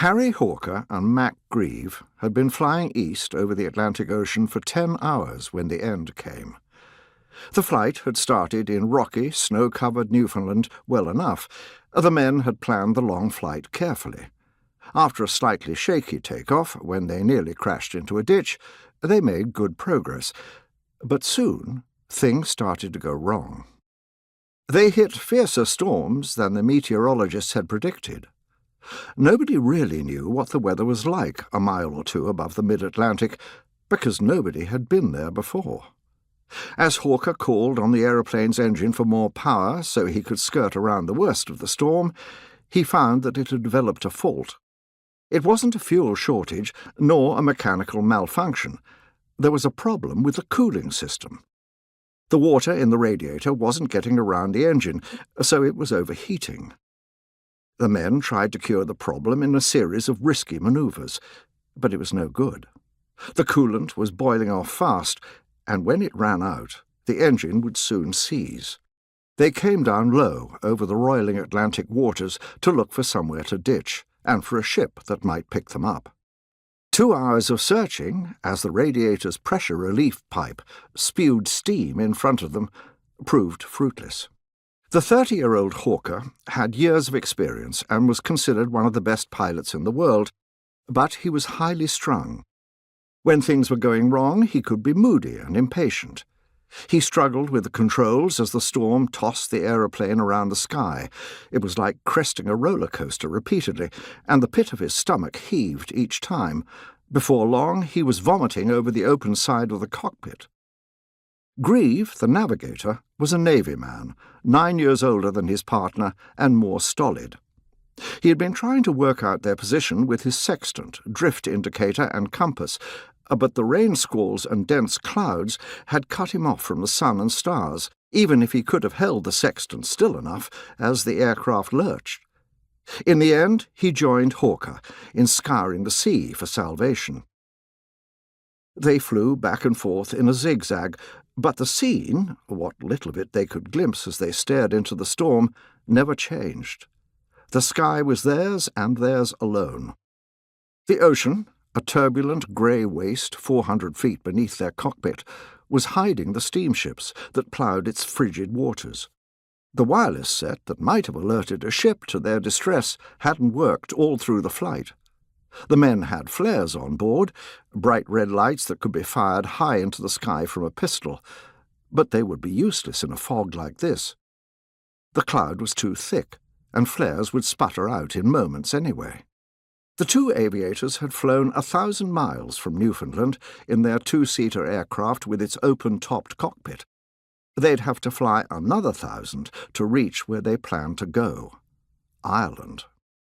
Harry Hawker and Mac Grieve had been flying east over the Atlantic Ocean for 10 hours when the end came. The flight had started in rocky, snow-covered Newfoundland well enough. The men had planned the long flight carefully. After a slightly shaky takeoff, when they nearly crashed into a ditch, they made good progress. But soon, things started to go wrong. They hit fiercer storms than the meteorologists had predicted. Nobody really knew what the weather was like a mile or two above the mid-Atlantic, because nobody had been there before. As Hawker called on the aeroplane's engine for more power so he could skirt around the worst of the storm, he found that it had developed a fault. It wasn't a fuel shortage, nor a mechanical malfunction. There was a problem with the cooling system. The water in the radiator wasn't getting around the engine, so it was overheating. The men tried to cure the problem in a series of risky manoeuvres, but it was no good. The coolant was boiling off fast, and when it ran out, the engine would soon seize. They came down low over the roiling Atlantic waters to look for somewhere to ditch, and for a ship that might pick them up. 2 hours of searching, as the radiator's pressure relief pipe spewed steam in front of them, proved fruitless. The 30-year-old Hawker had years of experience and was considered one of the best pilots in the world, but he was highly strung. When things were going wrong, he could be moody and impatient. He struggled with the controls as the storm tossed the aeroplane around the sky. It was like cresting a roller coaster repeatedly, and the pit of his stomach heaved each time. Before long, he was vomiting over the open side of the cockpit. Grieve, the navigator, was a Navy man, 9 years older than his partner and more stolid. He had been trying to work out their position with his sextant, drift indicator and compass, but the rain squalls and dense clouds had cut him off from the sun and stars, even if he could have held the sextant still enough as the aircraft lurched. In the end, he joined Hawker in scouring the sea for salvation. They flew back and forth in a zigzag, but the scene, what little of it they could glimpse as they stared into the storm, never changed. The sky was theirs and theirs alone. The ocean, a turbulent grey waste 400 feet beneath their cockpit, was hiding the steamships that ploughed its frigid waters. The wireless set that might have alerted a ship to their distress hadn't worked all through the flight. The men had flares on board, bright red lights that could be fired high into the sky from a pistol, but they would be useless in a fog like this. The cloud was too thick, and flares would sputter out in moments anyway. The two aviators had flown 1,000 miles from Newfoundland in their 2-seater aircraft with its open-topped cockpit. They'd have to fly another 1,000 to reach where they planned to go, Ireland.